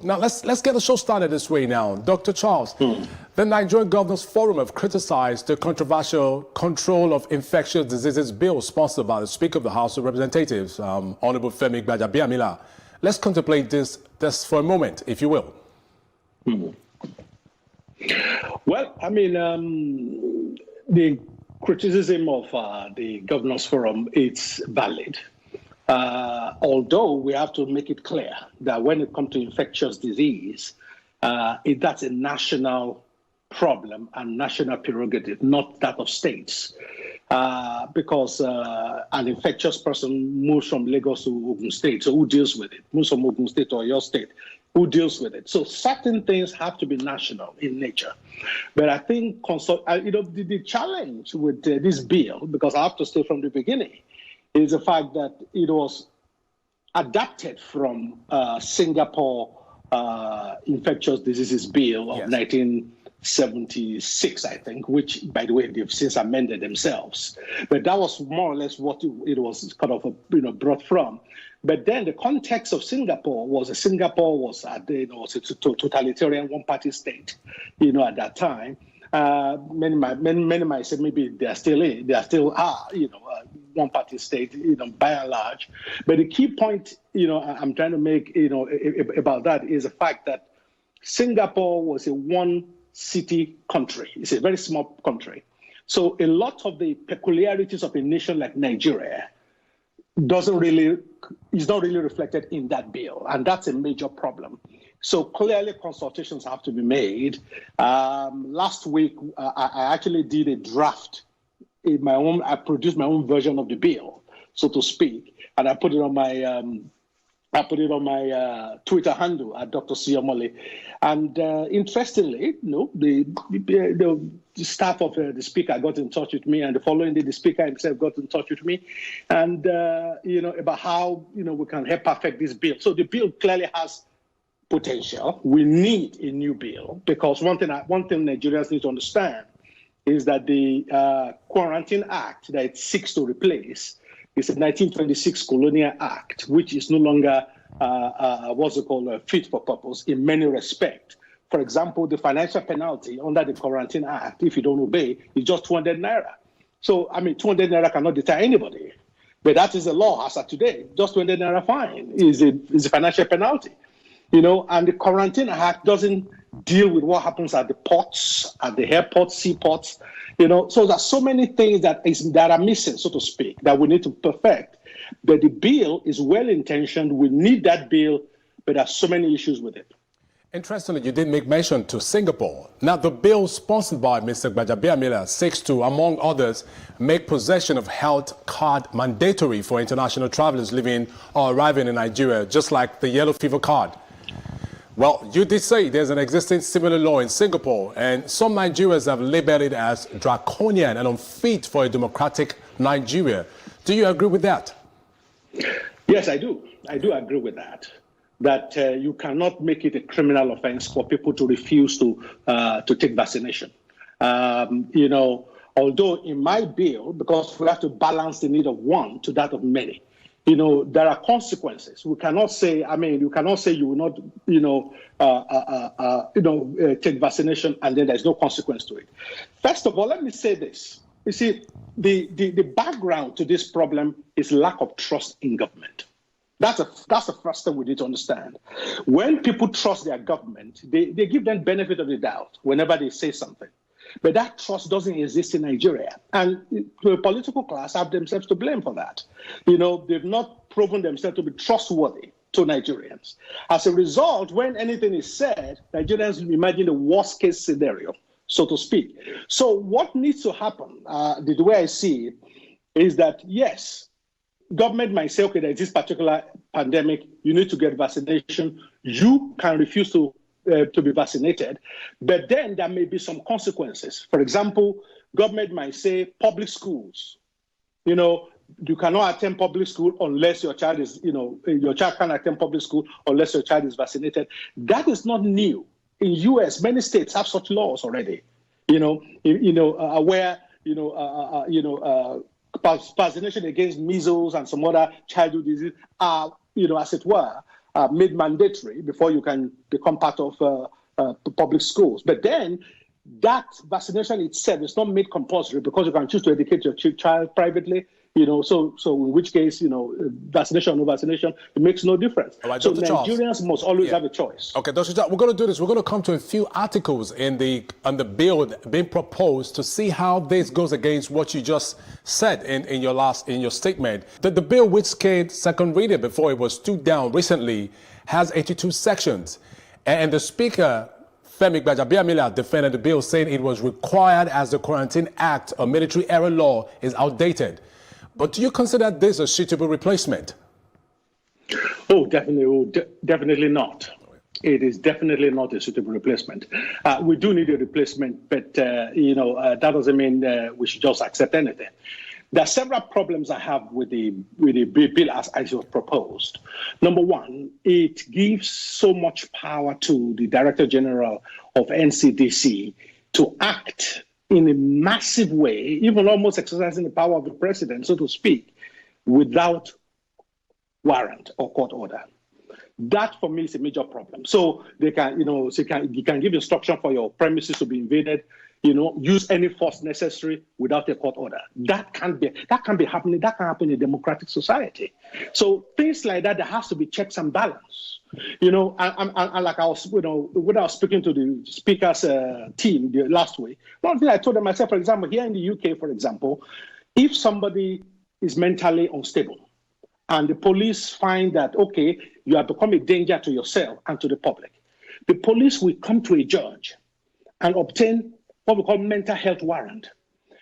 Now, let's get the show started this way now. Dr. Charles, the Nigerian Governors Forum have criticized the controversial Control of Infectious Diseases bill sponsored by the Speaker of the House of Representatives, Honorable Femi Gbajabiamila. Let's contemplate this for a moment, if you will. Well, I mean, the criticism of the Governors Forum, it's valid. Although we have to make it clear that when it comes to infectious disease, that's a national problem and national prerogative, not that of states. Because an infectious person moves from Lagos to Ogun State, so who deals with it? Moves from Ogun State or your state, who deals with it? So certain things have to be national in nature. But I think, the challenge with this bill, because I have to say from the beginning, is the fact that it was adapted from Singapore infectious diseases bill of 1976, I think, which, by the way, they've since amended themselves. But that was more or less what it was kind of brought from. But then the context of Singapore was a totalitarian one-party state, at that time. Many might say maybe they are still one-party state, by and large. But the key point, I'm trying to make, about that is the fact that Singapore was a one-city country. It's a very small country. So a lot of the peculiarities of a nation like Nigeria is not really reflected in that bill, and that's a major problem. So clearly consultations have to be made. Last week, I actually did a draft I produced my own version of the bill, so to speak, and I put it on my Twitter handle at Dr. Omole. And interestingly, the staff of the speaker got in touch with me, and the following day, the speaker himself got in touch with me, and about how we can help perfect this bill. So the bill clearly has potential. We need a new bill, because one thing Nigerians need to understand is that the Quarantine Act that it seeks to replace is a 1926 Colonial Act, which is no longer fit for purpose in many respects. For example, the financial penalty under the Quarantine Act, if you don't obey, is just 200 naira. So, 200 naira cannot deter anybody. But that is the law as of today. Just 200 naira fine is a financial penalty. And the Quarantine Act doesn't deal with what happens at the ports, at the airports, seaports. So there's so many things that are missing, so to speak, that we need to perfect. But the bill is well-intentioned. We need that bill, but there are so many issues with it. Interestingly, you did make mention to Singapore. Now, the bill sponsored by Mr. Gbajabiamila seeks to, among others, make possession of health card mandatory for international travelers living or arriving in Nigeria, just like the yellow fever card. Well, you did say there's an existing similar law in Singapore, and some Nigerians have labeled it as draconian and unfit for a democratic Nigeria. Do you agree with that? Yes, I do. I do agree with that. That you cannot make it a criminal offense for people to refuse to take vaccination. Although in my bill, because we have to balance the need of one to that of many, there are consequences. We cannot say, you cannot say you will not, take vaccination and then there's no consequence to it. First of all, let me say this. You see, the background to this problem is lack of trust in government. That's the first thing we need to understand. When people trust their government, they give them benefit of the doubt whenever they say something. But that trust doesn't exist in Nigeria. And the political class have themselves to blame for that. They've not proven themselves to be trustworthy to Nigerians. As a result, when anything is said, Nigerians imagine the worst case scenario, so to speak. So what needs to happen, the way I see it, is that, yes, government might say, okay, there's this particular pandemic, you need to get vaccination. You can refuse to be vaccinated, but then there may be some consequences. For example, government might say public schools, you cannot attend public school unless your child is, your child can't attend public school unless your child is vaccinated. That is not new. In US, many states have such laws already, where, vaccination against measles and some other childhood disease are, as it were, made mandatory before you can become part of public schools. But then that vaccination itself is not made compulsory because you can choose to educate your child privately. So in which case, vaccination or no vaccination, it makes no difference. Right, so Dr. Nigerians Charles, must always have a choice. Okay, Dr. Charles, we're going to do this. We're going to come to a few articles on the bill being proposed to see how this goes against what you just said in your statement. The bill, which came second reading before it was stood down recently, has 82 sections, and the Speaker, Femi Gbajabiamila, defended the bill, saying it was required as the Quarantine Act, a military era law, is outdated. But do you consider this a suitable replacement? Oh, definitely not. It is definitely not a suitable replacement. We do need a replacement, but that doesn't mean we should just accept anything. There are several problems I have with the bill as it was proposed. Number one, it gives so much power to the Director General of NCDC to act in a massive way, even almost exercising the power of the president, so to speak, without warrant or court order. That, for me, is a major problem. So they can, you can give instruction for your premises to be invaded, use any force necessary without a court order. That can be happening. That can happen in a democratic society. So things like that, there has to be checks and balance. And like I was, when I was speaking to the speaker's team last week, one thing I told them myself, for example, here in the UK, for example, if somebody is mentally unstable and the police find that, okay, you have become a danger to yourself and to the public, the police will come to a judge and obtain what we call mental health warrant.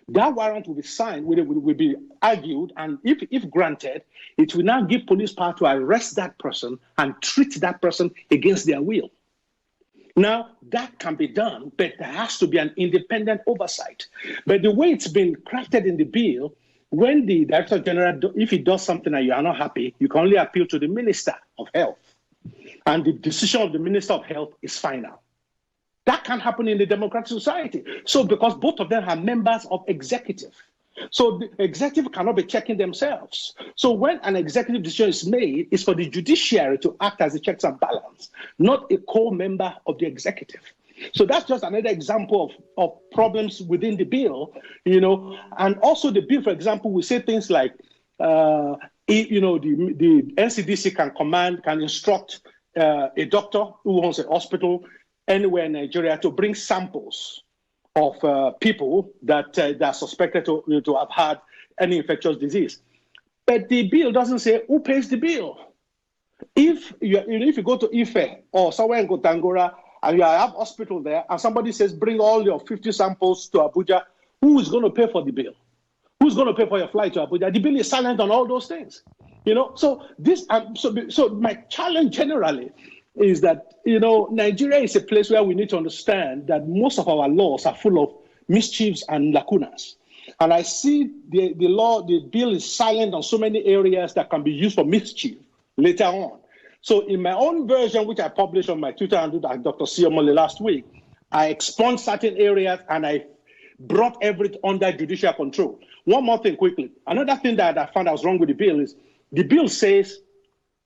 That warrant will be signed, will be argued, and if granted, it will now give police power to arrest that person and treat that person against their will. Now, that can be done, but there has to be an independent oversight. But the way it's been crafted in the bill, when the Director General, if he does something and you are not happy, you can only appeal to the Minister of Health. And the decision of the Minister of Health is final. That can happen in a democratic society. So because both of them are members of executive. So the executive cannot be checking themselves. So when an executive decision is made, it's for the judiciary to act as a checks and balance, not a co-member of the executive. So that's just another example of problems within the bill, and also the bill, for example, we say things like, the NCDC can instruct a doctor who owns a hospital anywhere in Nigeria to bring samples of people that are suspected to have had any infectious disease. But the bill doesn't say who pays the bill. If you go to Ife or somewhere in Gotangora and you have a hospital there and somebody says bring all your 50 samples to Abuja, who is going to pay for the bill? Who's going to pay for your flight to Abuja? The bill is silent on all those things. So this, so my challenge generally is that, Nigeria is a place where we need to understand that most of our laws are full of mischiefs and lacunas. And I see the bill is silent on so many areas that can be used for mischief later on. So in my own version, which I published on my Twitter handle, Dr. Omole last week, I expunged certain areas and I brought everything under judicial control. One more thing quickly. Another thing that I found that was wrong with the bill is the bill says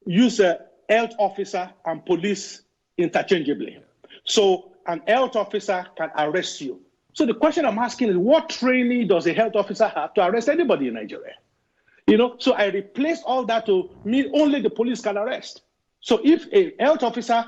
use a health officer and police interchangeably. So an health officer can arrest you. So the question I'm asking is, what training does a health officer have to arrest anybody in Nigeria? So I replaced all that to mean only the police can arrest. So if a health officer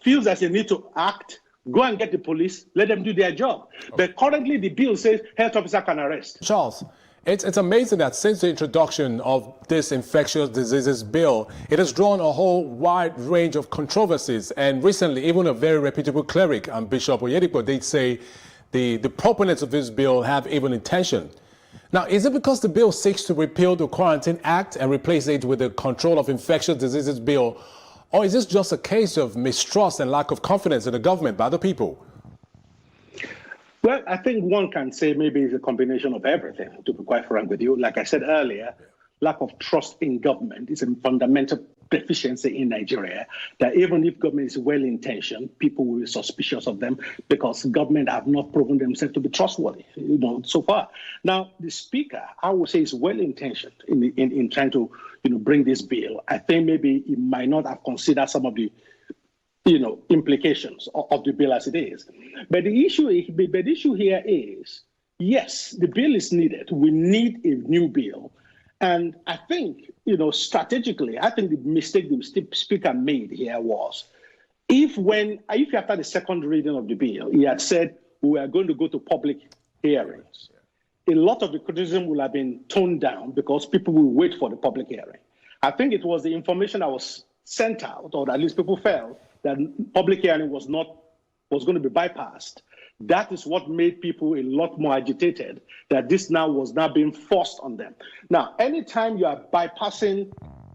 feels that they need to act, go and get the police, let them do their job. Okay. But currently the bill says health officer can arrest. Charles, it's amazing that since the introduction of this infectious diseases bill, it has drawn a whole wide range of controversies. And recently, even a very reputable cleric, Bishop Oyedepo, they say the proponents of this bill have even intention. Now, is it because the bill seeks to repeal the Quarantine Act and replace it with the Control of Infectious Diseases Bill? Or is this just a case of mistrust and lack of confidence in the government by the people? Well, I think one can say maybe it's a combination of everything, to be quite frank with you. Like I said earlier, lack of trust in government is a fundamental deficiency in Nigeria, that even if government is well-intentioned, people will be suspicious of them because government have not proven themselves to be trustworthy, so far. Now, the speaker, I would say, is well-intentioned in trying to, bring this bill. I think maybe he might not have considered some of the, implications of the bill as it is. But the issue here is, yes, the bill is needed. We need a new bill. And I think, strategically, I think the mistake the speaker made here was, if after the second reading of the bill, he had said we are going to go to public hearings, a lot of the criticism will have been toned down because people will wait for the public hearing. I think it was the information that was sent out, or at least people felt that public hearing was going to be bypassed. That is what made people a lot more agitated, that this was now being forced on them. Now, anytime you are bypassing,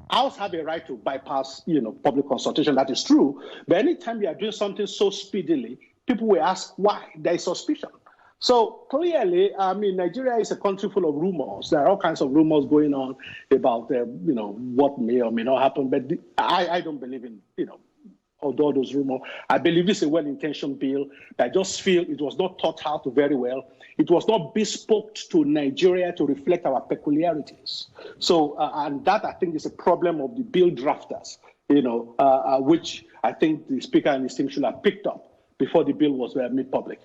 I'll have a right to bypass, public consultation, that is true. But anytime you are doing something so speedily, people will ask why. There is suspicion. So clearly, Nigeria is a country full of rumors. There are all kinds of rumors going on about, what may or may not happen. But I don't believe in, although those rumors, I believe it's a well-intentioned bill. I just feel it was not thought out very well. It was not bespoke to Nigeria to reflect our peculiarities. So, and that I think is a problem of the bill drafters, which I think the speaker and his team should have picked up before the bill was made public.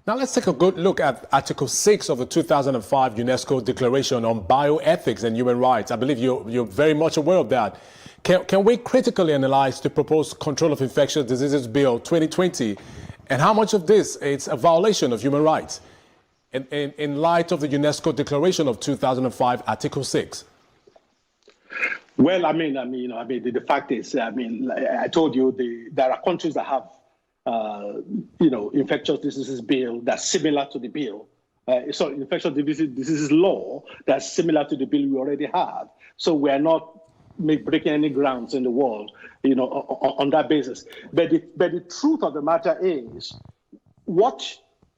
Now let's take a good look at Article 6 of the 2005 UNESCO Declaration on Bioethics and Human Rights. I believe you're very much aware of that. Can we critically analyze the proposed Control of Infectious Diseases Bill 2020 and how much of this is a violation of human rights in light of the UNESCO Declaration of 2005, Article 6? Well, the fact is, I told you there are countries that have, infectious diseases bill that's similar to the bill. Infectious diseases law that's similar to the bill we already have. So we are not breaking any grounds in the world, on that basis. But the truth of the matter is, what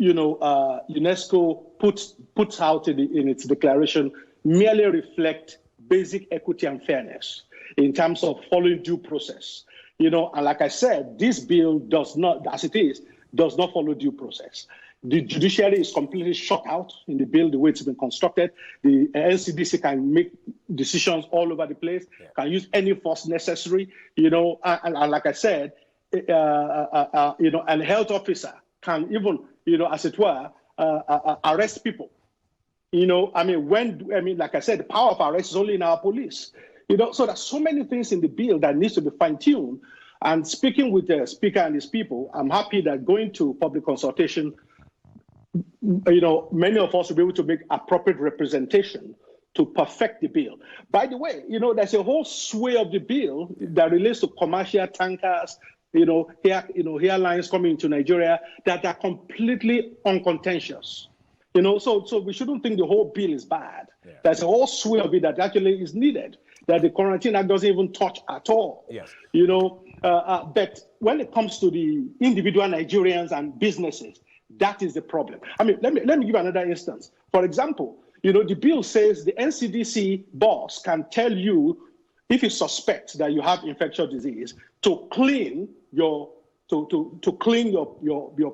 UNESCO puts out in its declaration merely reflect basic equity and fairness in terms of following due process. And like I said, this bill does not, as it is, does not follow due process. The judiciary is completely shut out in the bill, the way it's been constructed. The NCDC can make decisions all over the place, can use any force necessary, and like I said, and a health officer can even, as it were, arrest people. Like I said, the power of arrest is only in our police. So there's so many things in the bill that needs to be fine-tuned. And speaking with the speaker and his people, I'm happy that going to public consultation, many of us will be able to make appropriate representation to perfect the bill. By the way, there's a whole sway of the bill that relates to commercial tankers, airlines coming into Nigeria that are completely uncontentious. So we shouldn't think the whole bill is bad. Yeah. There's a whole sway of it that actually is needed, that the Quarantine Act doesn't even touch at all. Yes. But when it comes to the individual Nigerians and businesses, that is the problem. Let me give another instance. For example, the bill says the NCDC boss can tell you, if you suspect that you have infectious disease, to clean your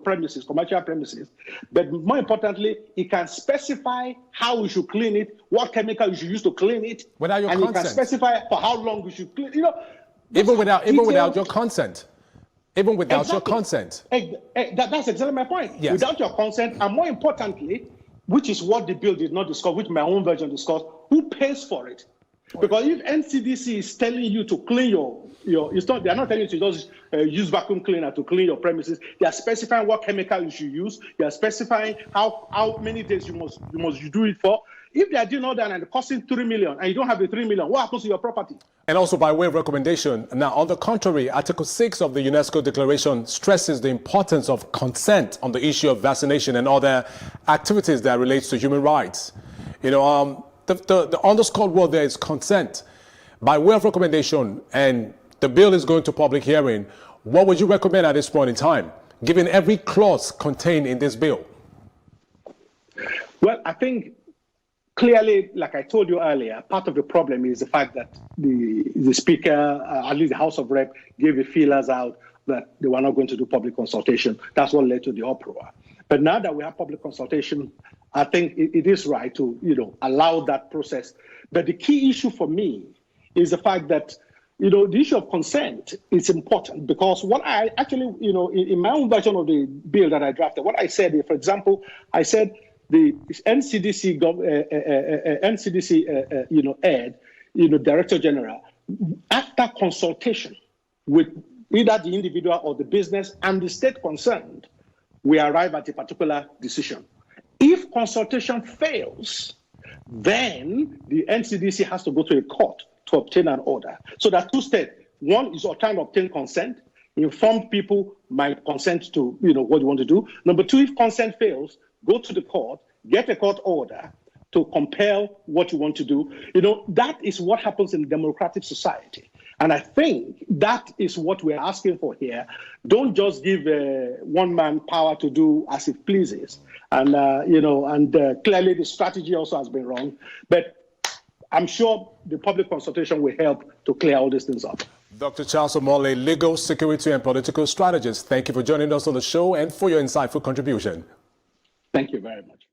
premises, commercial premises. But more importantly, it can specify how we should clean it, what chemical you should use to clean it, without your and consent. it can specify for how long we should clean. Even without your consent. Even without your consent. That's exactly my point. Yes. Without your consent, and more importantly, which is what the bill did not discuss, which my own version discussed, who pays for it? Because if NCDC is telling you to clean they're not telling you to just use vacuum cleaner to clean your premises. They are specifying what chemical you should use. They are specifying how many days you must do it for. If they are doing all that and costing 3 million and you don't have the 3 million, what happens to your property? And also by way of recommendation, now on the contrary, Article 6 of the UNESCO Declaration stresses the importance of consent on the issue of vaccination and other activities that relates to human rights. The underscored word there is consent. By way of recommendation, and the bill is going to public hearing, what would you recommend at this point in time, given every clause contained in this bill? Well, I think clearly, like I told you earlier, part of the problem is the fact that the Speaker, at least the House of Rep, gave the feelers out that they were not going to do public consultation. That's what led to the uproar. But now that we have public consultation, I think it is right to, allow that process. But the key issue for me is the fact that, the issue of consent is important, because what I actually, in my own version of the bill that I drafted, what I said, for example, I said the NCDC, head, Director General, after consultation with either the individual or the business and the state concerned, we arrive at a particular decision. If consultation fails, then the NCDC has to go to a court to obtain an order. So there are two steps. One is trying to obtain consent, inform people might consent to what you want to do. Number two, if consent fails, go to the court, get a court order to compel what you want to do. That is what happens in a democratic society. And I think that is what we're asking for here. Don't just give one man power to do as he pleases. And, clearly the strategy also has been wrong. But I'm sure the public consultation will help to clear all these things up. Dr. Charles Omole, legal, security, and political strategist, thank you for joining us on the show and for your insightful contribution. Thank you very much.